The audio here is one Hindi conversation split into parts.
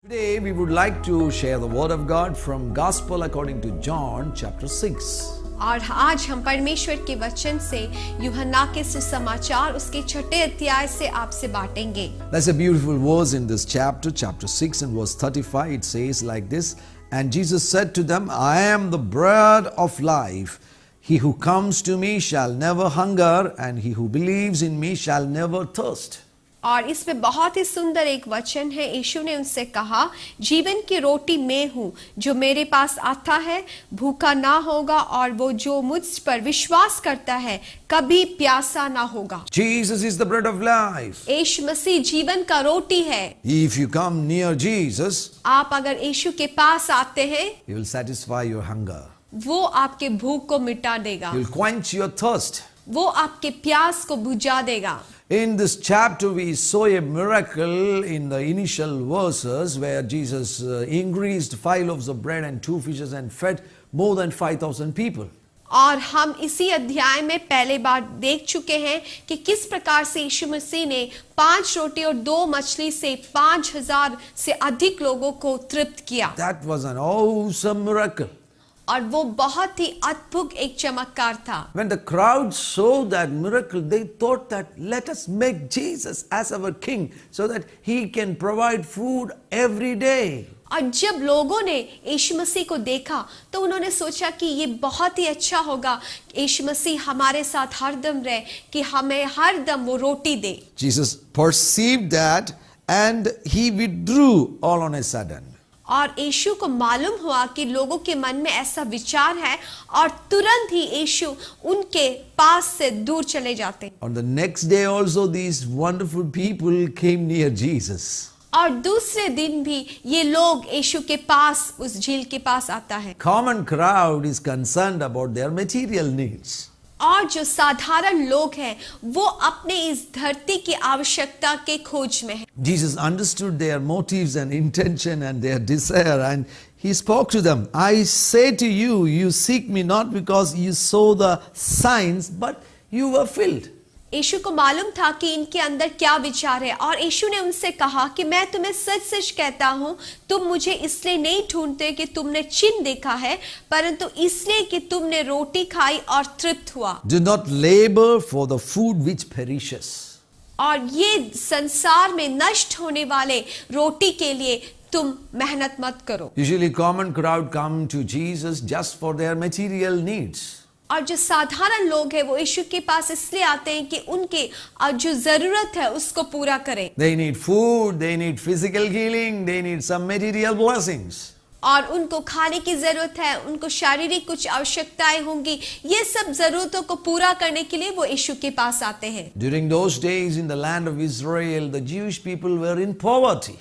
Today we would like to share the word of God from Gospel according to John chapter 6. और आज हम परमेश्वर के वचन से यूहन्ना के सुसमाचार उसके 6 अध्याय से आपसे बांटेंगे. There's a beautiful verse in this chapter 6 and verse 35. It says like this, and Jesus said to them, I am the bread of life. He who comes to me shall never hunger, and he who believes in me shall never thirst. और इसमें बहुत ही सुंदर एक वचन है. यीशु ने उनसे कहा, जीवन की रोटी मैं हूँ, जो मेरे पास आता है भूखा ना होगा, और वो जो मुझ पर विश्वास करता है कभी प्यासा ना होगा. Jesus is the bread of life. यीशु मसीह जीवन का रोटी है. If you come near Jesus, आप अगर यीशु के पास आते हैं, He will satisfy your hunger. वो आपके भूख को मिटा देगा. He will quench your thirst. वो आपके प्यास को बुझा देगा. In this chapter, we saw a miracle in the initial verses where Jesus increased 5 loaves of bread and 2 fishes and fed more than 5,000 people. और हम इसी अध्याय में पहले बार देख चुके हैं कि किस प्रकार से यीशु मसीह ने 5 रोटी और 2 मछली से 5,000 से अधिक लोगों को तृप्त किया. That was an awesome miracle. और वो बहुत ही अद्भुत एक चमत्कार था. When the crowd saw that miracle, they thought that let us make Jesus as our king so that he can provide food every day. और जब लोगों ने यीशु मसीह को देखा तो उन्होंने सोचा कि ये बहुत ही अच्छा होगा, यीशु मसीह हमारे साथ हरदम रहे, कि हमें हरदम वो रोटी दे. Jesus perceived that and he withdrew all on a sudden. और यीशु को मालूम हुआ कि लोगों के मन में ऐसा विचार है, और तुरंत ही यीशु उनके पास से दूर चले जाते. On the next day also these wonderful people came near Jesus. और दूसरे दिन भी ये लोग यीशु के पास, उस झील के पास आता है. Common crowd is concerned about their material needs. और जो साधारण लोग हैं वो अपने इस धरती की आवश्यकता के खोज में है. Jesus understood their motives and intention and their desire, and he spoke to them. I say to you, you seek me not because you saw the signs, but you were filled. यीशु को मालूम था कि इनके अंदर क्या विचार है, और यीशु ने उनसे कहा कि मैं तुम्हें सच सच कहता हूँ, तुम मुझे इसलिए नहीं ढूंढते कि तुमने चिन्ह देखा है, परंतु इसलिए कि तुमने रोटी खाई और तृप्त हुआ. Do not labor for the food which perishes. और ये संसार में नष्ट होने वाले रोटी के लिए तुम मेहनत मत करो. Usually common crowd come to Jesus just for their material needs. और जो साधारण लोग हैं वो यीशु के पास इसलिए आते हैं कि उनके जो जरूरत है उसको पूरा करें. They need food, they need physical healing, they need some material blessings. और उनको खाने की जरूरत है, उनको शारीरिक कुछ आवश्यकताएं होंगी. ये सब जरूरतों को पूरा करने के लिए वो यीशु के पास आते हैं. During those days in the land of Israel, the Jewish people were in poverty.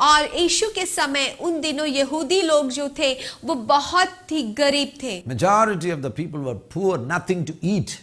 और यीशु के समय उन दिनों यहूदी लोग जो थे वो बहुत ही गरीब थे. Majority of the people were poor, nothing to eat.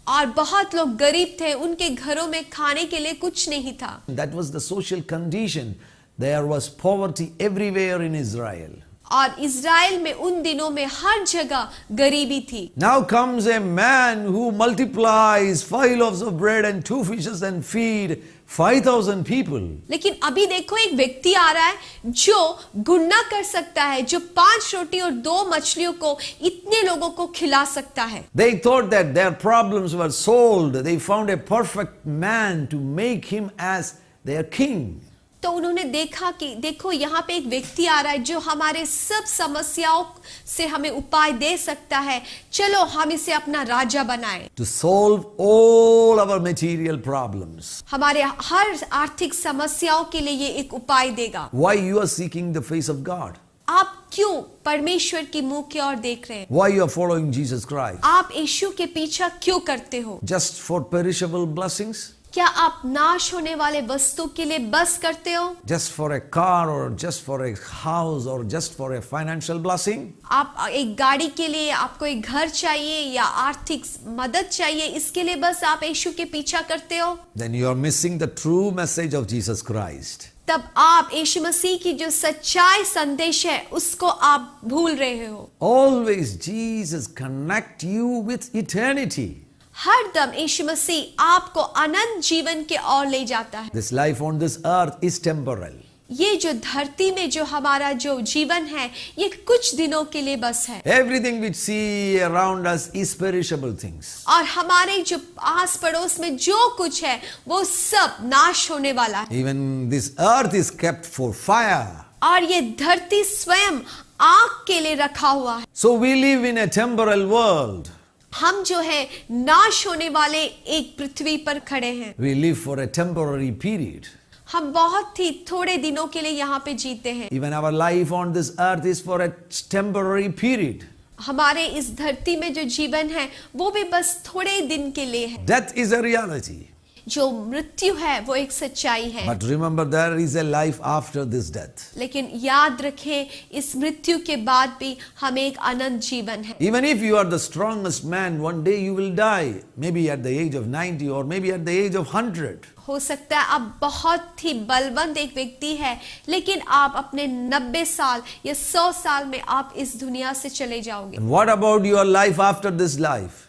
और बहुत लोग गरीब थे, उनके घरों में खाने के लिए कुछ नहीं था. That was the social condition. There was poverty everywhere in Israel. और इज़राइल में उन दिनों में हर जगह गरीबी थी. Now comes a man who multiplies 5 loaves of bread and 2 fishes and feed 5,000 people. लेकिन अभी देखो एक व्यक्ति आ रहा है जो गुणा कर सकता है, जो 5 रोटी और 2 मछलियों को इतने लोगों को खिला सकता है. They thought that their problems were solved. They found a perfect man to make him as their king. तो उन्होंने देखा कि देखो यहाँ पे एक व्यक्ति आ रहा है जो हमारे सब समस्याओं से हमें उपाय दे सकता है, चलो हम इसे अपना राजा बनाएं. To solve all our material problems. हमारे हर आर्थिक समस्याओं के लिए ये एक उपाय देगा. Why you are seeking the face of God? आप क्यों परमेश्वर की मुंह की ओर देख रहे हैं? Why you are following Jesus Christ? आप यीशु के पीछा क्यों करते हो? Just for perishable blessings? क्या आप नाश होने वाले वस्तु के लिए बस करते हो? Just for a car or just for a house or just for a financial blessing? आप एक गाड़ी के लिए, आपको एक घर चाहिए या आर्थिक मदद चाहिए, इसके लिए बस आप यीशु के पीछा करते हो? Then you are missing the true message of Jesus Christ. तब आप यीशु मसीह की जो सच्चाई संदेश है उसको आप भूल रहे हो. Always Jesus connect you with eternity. हर दम यीशु मसीह आपको अनंत जीवन के ओर ले जाता है. This life on this earth is temporal. ये जो धरती में जो हमारा जो जीवन है ये कुछ दिनों के लिए बस है। Everything we see around us is perishable things. और हमारे जो आस पड़ोस में जो कुछ है वो सब नाश होने वाला है। Even this earth is kept for fire. और ये धरती स्वयं आग के लिए रखा हुआ है। So we live in a temporal world. हम जो है नाश होने वाले एक पृथ्वी पर खड़े हैं। We live for a temporary period. हम बहुत ही थोड़े दिनों के लिए यहाँ पे जीते हैं। Even our life on this earth is for a temporary period. हमारे इस धरती में जो जीवन है वो भी बस थोड़े दिन के लिए है। Death is a reality. जो मृत्यु है वो एक सच्चाई है। But remember, there is a life after this death. लेकिन याद रखें इस मृत्यु के बाद भी हमें एक अनंत जीवन है। Even if you are the strongest man, one day you will die. Maybe at the age of 90 or maybe at the age of 100. हो सकता है आप बहुत ही बलवंत एक व्यक्ति है, लेकिन आप अपने 90 साल या 100 साल में आप इस दुनिया से चले जाओगे। And what about your life after this life?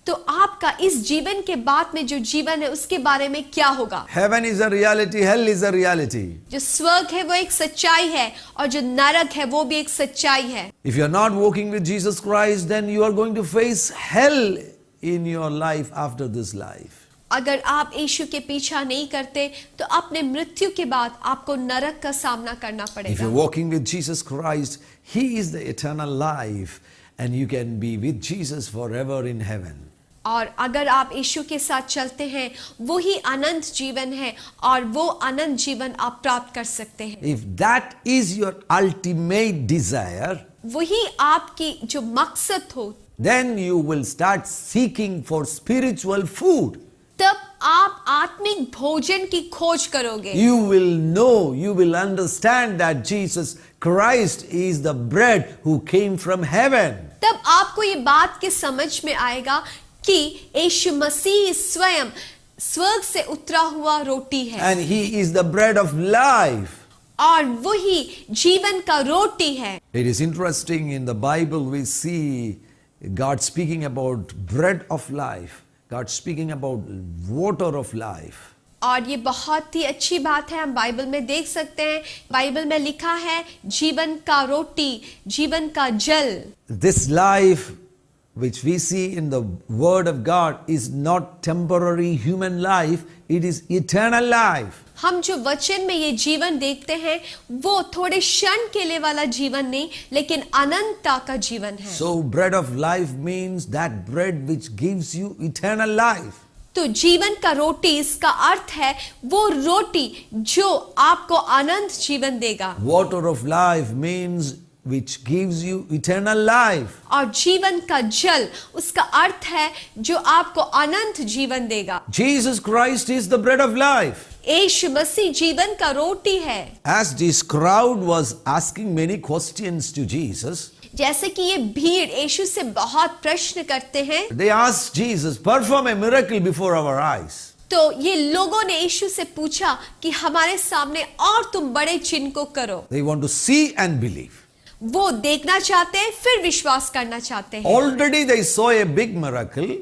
तो आपका इस जीवन के बाद में जो जीवन है उसके बारे में क्या होगा? Heaven is a reality, hell is a reality. जो स्वर्ग है वो एक सच्चाई है और जो नरक है वो भी एक सच्चाई है। If you are not walking with Jesus Christ, then you are going to face hell in your life after this life. अगर आप यीशु के पीछा नहीं करते तो अपने मृत्यु के बाद आपको नरक का सामना करना If पड़ेगा। you're walking with Jesus Christ, He is the eternal life and you can be with Jesus forever in heaven. और अगर आप यीशु के साथ चलते हैं वो ही अनंत जीवन है और वो अनंत जीवन आप प्राप्त कर सकते हैं। If that is your ultimate desire, वही आपकी जो मकसद हो, then you will start seeking for spiritual food. तब आप आत्मिक भोजन की खोज करोगे। You will know, you will understand that Jesus Christ is the bread who came from heaven. तब आपको ये बात के समझ में आएगा कि यीशु मसीह स्वयं स्वर्ग से उतरा हुआ रोटी है And He is the bread of life. और वही जीवन का रोटी है। It is interesting, in the Bible we see God speaking about bread of life, God speaking about water of life. और ये बहुत ही अच्छी बात है, हम बाइबल में देख सकते हैं, बाइबल में लिखा है जीवन का रोटी, जीवन का जल। This life which we see in the Word of God is not temporary human life, it is eternal life. हम जो वचन में ये जीवन देखते हैं वो थोड़े क्षण के लिए वाला जीवन नहीं, लेकिन अनंतता का जीवन है। So bread of life means that bread which gives you eternal life. तो जीवन का रोटी, इसका अर्थ है वो रोटी जो आपको अनंत जीवन देगा। Water of life means which gives you eternal life. और जीवन का जल, उसका अर्थ है जो आपको अनंत जीवन देगा। Jesus Christ is the bread of life. यीशु मसीह जीवन का रोटी है। As this crowd was asking many questions to Jesus, जैसे कि ये भीड़ यीशु से बहुत प्रश्न करते हैं, they asked Jesus, perform a miracle before our eyes. तो ये लोगों ने यीशु से पूछा कि हमारे सामने और तुम बड़े चिन्ह को करो। They want to see and believe. वो देखना चाहते हैं फिर विश्वास करना चाहते हैं। Already they saw a big miracle.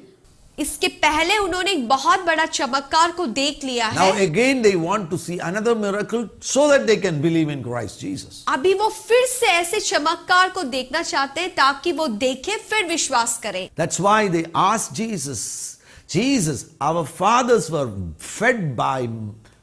इसके पहले उन्होंने एक बहुत बड़ा चमत्कार को देख लिया Now है। again they want to see another miracle so that they can believe in Christ Jesus. अभी वो फिर से ऐसे चमत्कार को देखना चाहते हैं ताकि वो देखे फिर विश्वास करें। That's why they asked Jesus, our fathers were fed by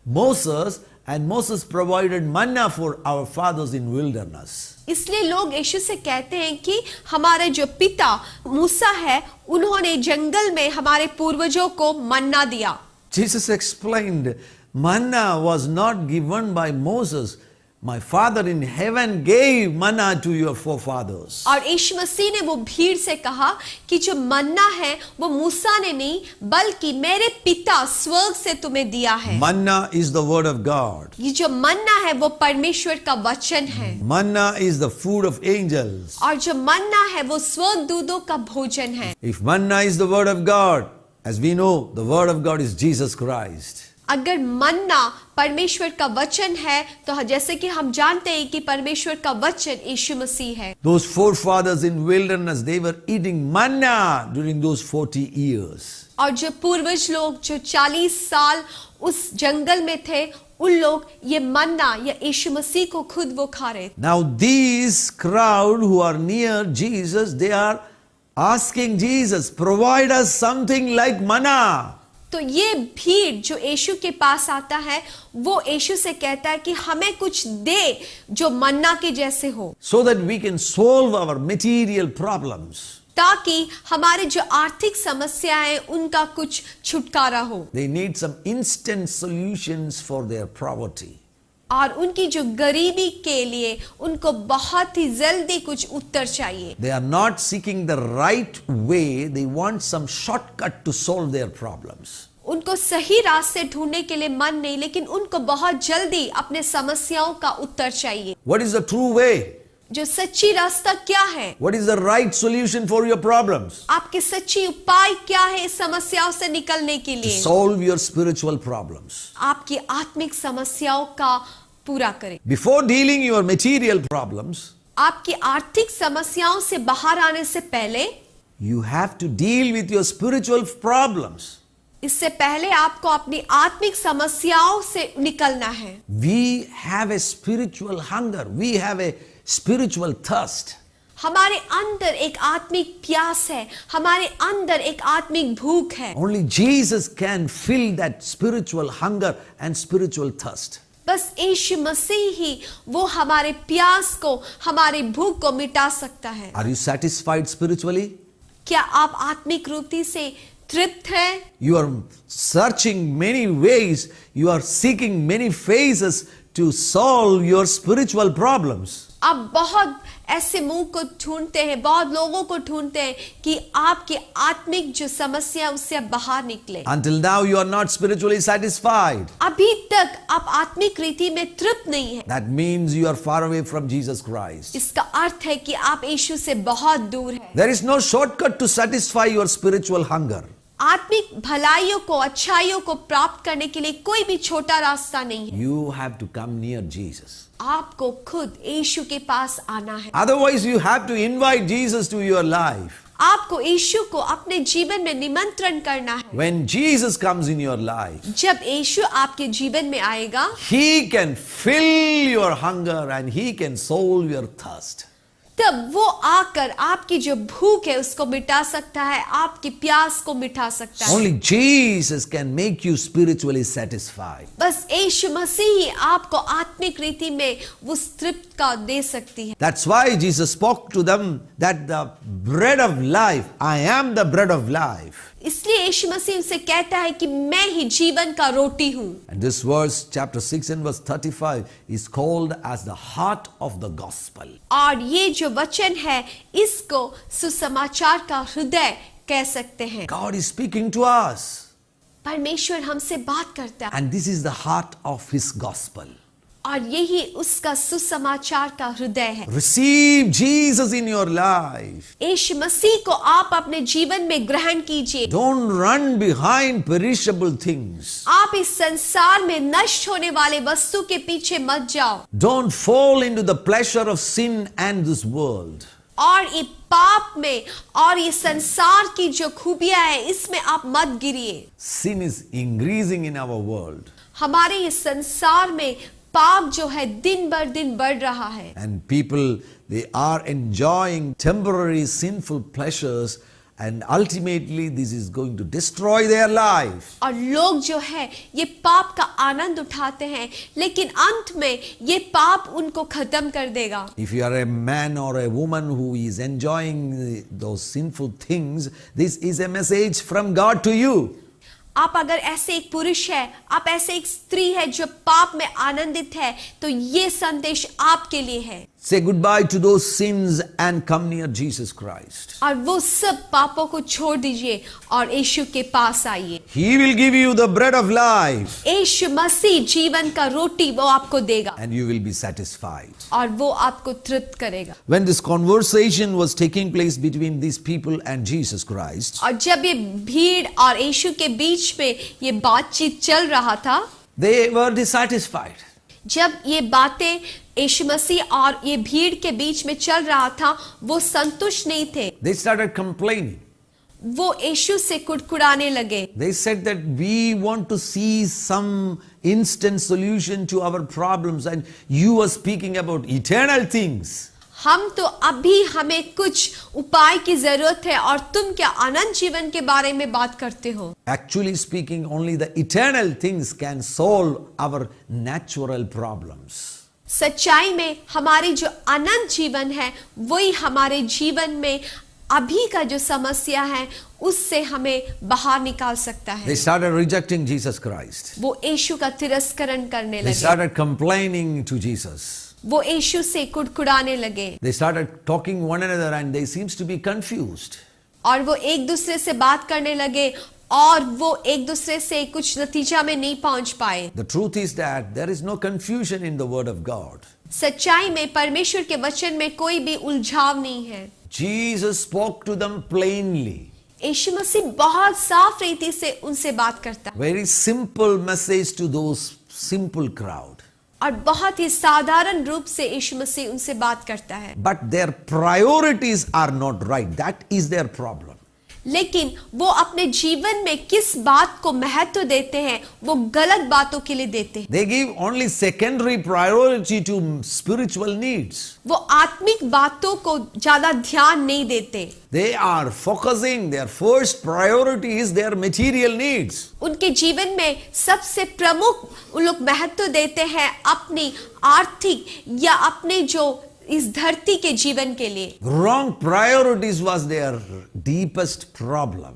Moses and Moses provided manna for our fathers in wilderness. इसलिए लोग यीशु से कहते हैं कि हमारे जो पिता मूसा है उन्होंने जंगल में हमारे पूर्वजों को मन्ना दिया। Jesus explained, manna was not given by Moses. My Father in heaven gave manna to your forefathers. और यीशु मसीह ने वो भीड़ से कहा कि जो मन्ना है वो मूसा ने नहीं बल्कि मेरे पिता स्वर्ग से तुम्हें दिया है। Manna is the word of God. ये जो मन्ना है वो परमेश्वर का वचन है। Manna is the food of angels. और जो मन्ना है वो स्वर्गदूतों का भोजन है। If manna is the word of God, as we know, the word of God is Jesus Christ. अगर मन्ना परमेश्वर का वचन है तो जैसे कि हम जानते हैं कि परमेश्वर का वचन यीशु मसीह है। Those forefathers in wilderness, they were eating manna during those 40 years. और जो पूर्वज लोग जो 40 साल उस जंगल में थे, उन लोग ये मन्ना या यीशु मसीह को खुद वो खा रहे थे। Now these crowd who are near Jesus, they are asking Jesus, provide us something like manna. तो ये भीड़ जो यीशु के पास आता है, वो यीशु से कहता है कि हमें कुछ दे जो मन्ना के जैसे हो, So that we can solve our material problems. ताकि हमारे जो आर्थिक समस्याएं हैं उनका कुछ छुटकारा हो। They need some instant solutions for their poverty. और उनकी जो गरीबी के लिए उनको बहुत ही जल्दी कुछ उत्तर चाहिए। They are not seeking the right way, they want some shortcut to solve their problems. उनको सही रास्ते ढूंढने के लिए मन नहीं, लेकिन उनको बहुत जल्दी अपने समस्याओं का उत्तर चाहिए। What is the true way? जो सच्ची रास्ता क्या है? What is the right solution for your problems? आपके सच्ची उपाय क्या है इस समस्याओं से निकलने के To लिए? solve your spiritual problems. आपकी आत्मिक समस्याओं का पूरा करें। Before dealing your material problems, आपकी आर्थिक समस्याओं से बाहर आने से पहले, you have to deal with your spiritual problems. इससे पहले आपको अपनी आत्मिक समस्याओं से निकलना है। We have a spiritual hunger. We have a spiritual thirst. हमारे अंदर एक आत्मिक प्यास है, हमारे अंदर एक आत्मिक भूख है। Only Jesus can fill that spiritual hunger and spiritual thirst. बस यीशु मसीह ही वो हमारे प्यास को, हमारी भूख को मिटा सकता है। Are you satisfied spiritually? क्या आप आत्मिक रूपी से तृप्त हैं? You are searching many ways, you are seeking many phases to solve your spiritual problems. आप बहुत ऐसे मुंह को ढूंढते हैं, बहुत लोगों को ढूंढते हैं कि आपकी आत्मिक जो समस्या उससे आप बाहर निकले। Until now you are not spiritually satisfied. अभी तक आप आत्मिक रीति में तृप्त नहीं है। That means you are far away from Jesus Christ. इसका अर्थ है कि आप यीशु से बहुत दूर हैं। There is no shortcut to satisfy your spiritual hunger. आत्मिक भलाइयों को, अच्छाइयों को प्राप्त करने के लिए कोई भी छोटा रास्ता नहीं है। You have to come near Jesus. आपको खुद यीशु के पास आना है। Otherwise you have to invite Jesus to your life. आपको यीशु को अपने जीवन में निमंत्रण करना है। When Jesus comes in your life, जब यीशु आपके जीवन में आएगा, He can fill your hunger and He can solve your thirst. तब वो आकर आपकी जो भूख है उसको मिटा सकता है, आपकी प्यास को मिटा सकता है। Only Jesus can make you spiritually satisfied. बस यीशु मसीह ही आपको आत्मिक रीति में वो तृप्त का दे सकती है। That's why Jesus spoke to them that the bread of life, I am the bread of life. इसलिए यीशु मसीह से कहता है कि मैं ही जीवन का रोटी हूँ। And this verse, chapter 6 and verse 35, is called as the heart of the gospel. और ये जो वचन है, इसको सुसमाचार का हृदय कह सकते हैं। God is speaking to us. परमेश्वर हमसे बात करता है, And this is the heart of His gospel. और यही उसका सुसमाचार का हृदय है। Receive Jesus in your life. यीशु मसीह को आप अपने जीवन में ग्रहण कीजिए। Don't run behind perishable things. आप इस संसार में नष्ट होने वाले वस्तु के पीछे मत जाओ। Don't fall into the pleasure of sin and this world. और ये पाप में और ये संसार की जो खूबियां हैं, इसमें आप मत गिरिए। Sin is increasing in our world. हमारे ये संसार में पाप जो है दिन बर दिन बढ़ रहा है। And people, they are enjoying temporary sinful pleasures, and ultimately this is going to destroy their life. और लोग जो है ये पाप का आनंद उठाते हैं, लेकिन अंत में ये पाप उनको खत्म कर देगा। If you are a man or a woman who is enjoying those sinful things, this is a message from God to you. आप अगर ऐसे एक पुरुष है, आप ऐसे एक स्त्री है जो पाप में आनंदित है, तो ये संदेश आपके लिए है। Say goodbye to those sins and come near Jesus Christ. और वो सब पापों को छोड़ दीजिए और यीशु के पास आइए। He will give you the bread of life यीशु मसीह जीवन का रोटी वो आपको देगा and you will be satisfied. और वो आपको तृप्त करेगा। When this conversation was taking place between these people and Jesus Christ, और जब ये भीड़ और यीशु के बीच में ये बातचीत चल रहा था, they were dissatisfied. जब ये बातें यीशु मसीह और ये भीड़ के बीच में चल रहा था, वो संतुष्ट नहीं थे। They started complaining. वो यीशु से कुड़कुड़ाने लगे। They said that we want to see some instant solution to our problems and you are speaking about eternal things. हम तो अभी हमें कुछ उपाय की जरूरत है और तुम क्या अनंत जीवन के बारे में बात करते हो। Actually speaking, only the eternal things can solve our natural problems. सच्चाई में हमारी जो अनंत जीवन है वही हमारे जीवन में अभी का जो समस्या है उससे हमें बाहर निकाल सकता है। They started rejecting Jesus Christ. वो यीशु का तिरस्करण करने They लगे। started complaining to Jesus. वो यीशु से कुड़कुड़ाने लगे They started talking one another and they seems to be confused. और वो एक दूसरे से बात करने लगे और वो एक दूसरे से कुछ नतीजा में नहीं पहुंच पाए। The truth is that there is no confusion in the word of God. सच्चाई में परमेश्वर के वचन में कोई भी उलझाव नहीं है। Jesus spoke to them plainly. यीशु मसीह बहुत साफ रीति से उनसे बात करता है Very simple message to those simple crowd. और बहुत ही साधारण रूप से यीशु मसीह उनसे बात करता है। But their priorities are not right. That is their problem. लेकिन वो अपने जीवन में किस बात को महत्व देते हैं वो गलत बातों के लिए देते हैं। They give only secondary priority to spiritual needs. वो आत्मिक बातों को ज्यादा ध्यान नहीं देते। They are focusing, their first priority is their material needs. उनके जीवन में सबसे प्रमुख उन लोग महत्व देते हैं अपनी आर्थिक या अपने जो इस धरती के जीवन के लिए। Wrong priorities was their deepest problem.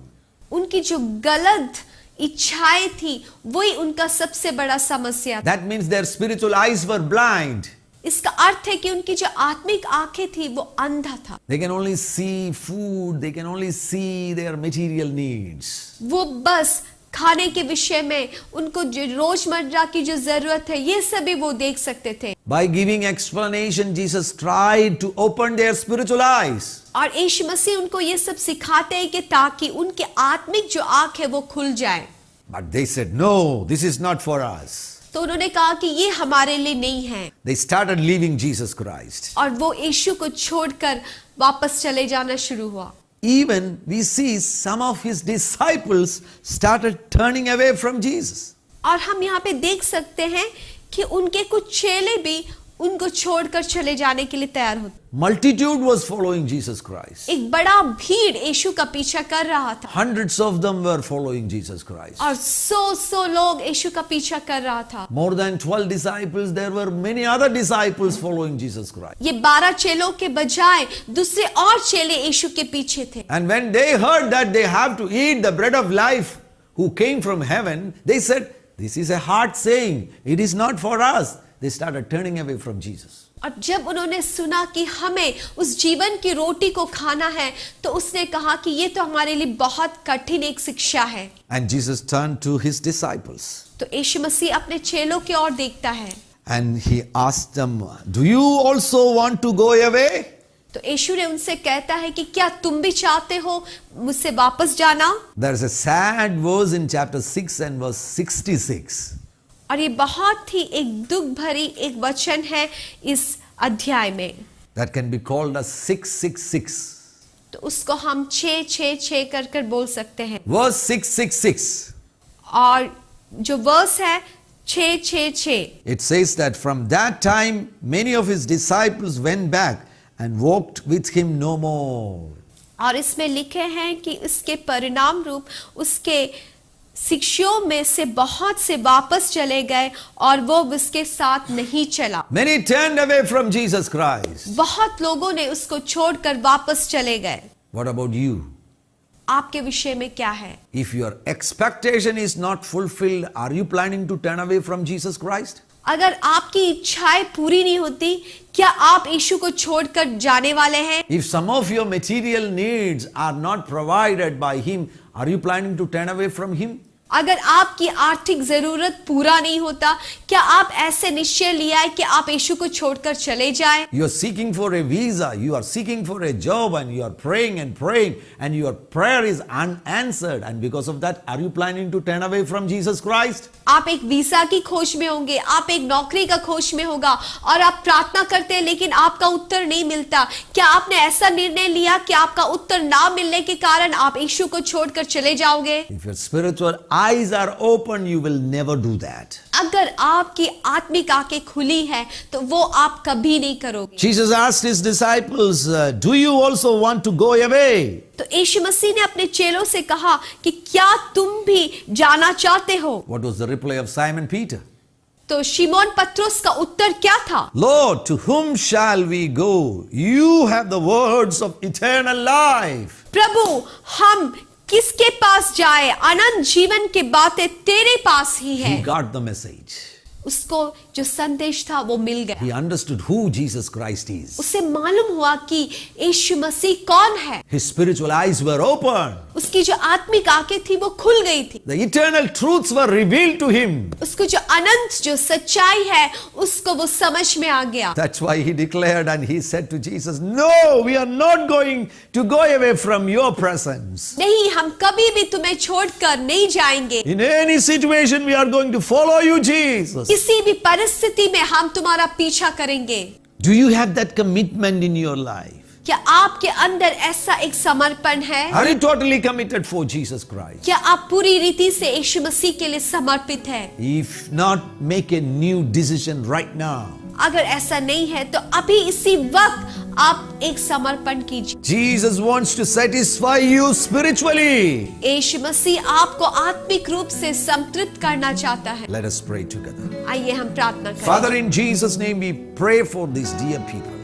उनकी जो गलत इच्छाएं थी वही उनका सबसे बड़ा समस्या था। That means their spiritual eyes were blind. इसका अर्थ है कि उनकी जो आत्मिक आंखें थी वो अंधा था। They can only see food, they can only see their material needs. वो बस खाने के विषय में उनको जो रोजमर्रा की जो जरूरत है ये सभी वो देख सकते थे। By giving explanation, Jesus tried to open their spiritual eyes. और यीशु मसीह उनको ये सब सिखाते हैं कि ताकि उनके आत्मिक जो आंख है वो खुल जाए। But they said, no, this is not for us. तो उन्होंने कहा कि ये हमारे लिए नहीं है They started leaving Jesus Christ. और वो यीशु को छोड़कर वापस चले जाना शुरू हुआ। Even we see some of his disciples started turning away from Jesus. और हम यहाँ पे देख सकते हैं कि उनके कुछ चेले भी उनको छोड़कर चले जाने के लिए तैयार होते। Multitude was following Jesus Christ. एक बड़ा भीड़ यीशु का पीछा कर रहा था Hundreds of them were following Jesus Christ. और सौ लोग यीशु का पीछा कर रहा था। More than 12 disciples, there were many other disciples following Jesus Christ. ये 12 चेलों के बजाय दूसरे और चेले यीशु के पीछे थे। And when they heard that they have to eat the bread of life who came from heaven, they said, this is a hard saying. It is not for us. They started turning away from Jesus. और जब उन्होंने सुना कि हमें उस जीवन की रोटी को खाना है तो उसने कहा कि ये तो हमारे लिए बहुत कठिन एक शिक्षा है। And Jesus turned to his disciples. तो यीशु मसीह अपने चेलों की ओर देखता है And he asked them, do you also want to go away? तो यीशु ने उनसे कहता है कि क्या तुम भी चाहते हो मुझसे वापस जाना। There's a sad verse in chapter 6 and verse 66. और ये बहुत ही एक दुख भरी एक वचन है इस अध्याय में। That can be called as 666. तो उसको हम 666 कर बोल सकते हैं। Verse 666. और जो वर्स है 666। It says that from that time many of his disciples went back and walked with him no more. और इसमें लिखे हैं कि इसके परिणाम रूप उसके शिष्यों में से बहुत से वापस चले गए और वो उसके साथ नहीं चला। Many turned away from Jesus Christ. बहुत लोगों ने उसको छोड़कर वापस चले गए। What about you? आपके विषय में क्या है? If your expectation is not fulfilled, are you planning to turn away from Jesus Christ? अगर आपकी इच्छाएं पूरी नहीं होती, क्या आप यीशु को छोड़कर जाने वाले हैं? If some of your material needs are not provided by Him, are you planning to turn away from Him? अगर आपकी आर्थिक जरूरत पूरा नहीं होता, क्या आप ऐसे निश्चय लिया है कि आप यीशु को छोड़कर चले जाएं? You are seeking for a visa, you are seeking for a job, and you are praying and praying, and your prayer is unanswered, and because of that, are you planning to turn away from Jesus Christ? आप एक वीजा की खोज में होंगे, आप एक नौकरी का खोज में होगा और आप प्रार्थना करते हैं लेकिन आपका उत्तर नहीं मिलता। क्या आपने ऐसा निर्णय लिया कि आपका उत्तर ना मिलने के कारण आप यीशु को छोड़कर चले जाओगे? If your spiritual eyes are open, you will never do that. अगर आपकी आत्मिक आंखें खुली है तो वो आप कभी नहीं करोगे। Jesus asked his disciples, do you also want to go away? तो यीशु मसीह ने अपने चेलों से कहा कि क्या तुम भी जाना चाहते हो? What was the reply of Simon Peter? तो शिमोन पत्रोस का उत्तर क्या था? Lord, to whom shall we go? You have the words of eternal life. प्रभु, हम किसके पास जाए? अनंत जीवन की बातें तेरे पास ही है। He got the message. उसको जो संदेश था वो मिल गया। He understood who Jesus Christ is. उसे मालूम हुआ कि यीशु मसीह कौन है। His spiritual eyes were open. उसकी जो आत्मिक आंखें थी वो खुल गई थी। The eternal truths were revealed to him. उसको जो अनंत जो सच्चाई है उसको वो समझ में आ गया। That's why he declared and he said to Jesus, no, we are not going to go away from your presence. नहीं, हम कभी भी तुम्हें छोड़कर नहीं जाएंगे। In any situation we are going to follow you, Jesus. किसी भी परिस्थिति में हम तुम्हारा पीछा करेंगे। Do you have that commitment in your life? क्या आपके अंदर ऐसा एक समर्पण है? Are you totally committed for Jesus Christ? क्या आप पूरी रीति से यीशु मसीह के लिए समर्पित हैं? If not, make a new decision right now. अगर ऐसा नहीं है तो अभी इसी वक्त आप एक समर्पण कीजिए। Jesus wants to satisfy you spiritually. यीशु मसीह आपको आत्मिक रूप से संतृप्त करना चाहता है। Let us pray together. आइए हम प्रार्थना करें। Father, in Jesus' name we pray for these dear people.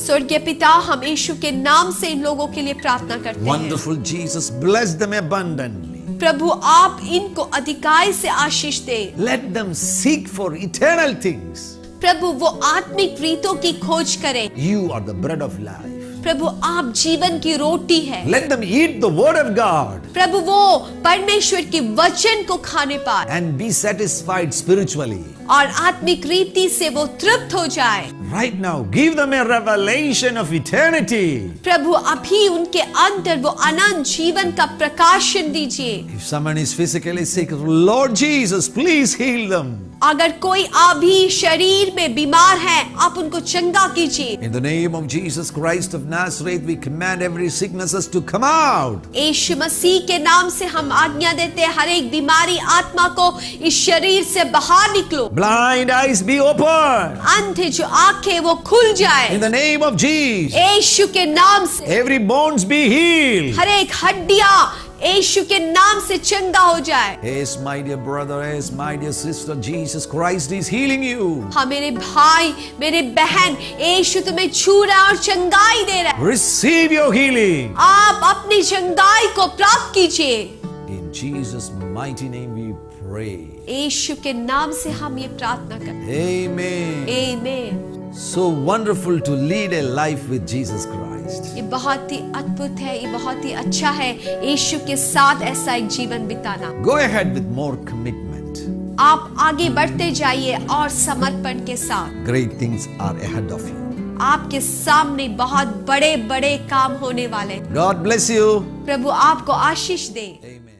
स्वर्गीय पिता, हम यीशु के नाम से इन लोगों के लिए प्रार्थना करते हैं। Wonderful Jesus, bless them abundantly. प्रभु, आप इनको अधिकाई से आशीष दे। Let them seek for eternal things. प्रभु, वो आत्मिक रीतों की खोज करें। You are the bread of life. प्रभु, आप जीवन की रोटी है। Let them eat the word of God प्रभु, वो परमेश्वर के वचन को खाने पाए and be satisfied spiritually. और आत्मिक रीति से वो तृप्त हो जाए। Right now, give them a revelation of eternity. प्रभु, अभी उनके अंदर वो अनंत जीवन का प्रकाशन दीजिए। If someone is physically sick, Lord Jesus, please heal them. अगर कोई अभी शरीर में बीमार है, आप उनको चंगा कीजिए। In the name of Jesus Christ of Nazareth, we command every sicknesses to come out. यीशु मसीह के नाम से हम आज्ञा देते हैं, हर एक बीमारी आत्मा को इस शरीर से बाहर निकलो। Blind eyes be open. अंधे जो आंखें वो खुल जाए। In the name of Jesus. यीशु के नाम से Every bones be healed. हर एक हड्डियां यीशु के नाम से चंगा हो जाए। Yes, my dear brother, yes, my dear sister, Jesus Christ is healing you. हाँ मेरे भाई, मेरे बहन, यीशु तुम्हें छू रहा है और चंगाई दे रहा है। Receive your healing. आप अपनी चंगाई को प्राप्त कीजिए। In Jesus' mighty name we pray. यीशु के नाम से हम ये प्रार्थना करते हैं। Amen. आमीन। So wonderful to lead a life with Jesus Christ. ये बहुत ही अद्भुत है, ये बहुत ही अच्छा है यीशु के साथ ऐसा एक जीवन बिताना। Go ahead with more commitment. आप आगे बढ़ते जाइए और समर्पण के साथ। Great things are ahead of you. आपके सामने बहुत बड़े बड़े काम होने वाले। God bless you. प्रभु आपको आशीष दे। Amen.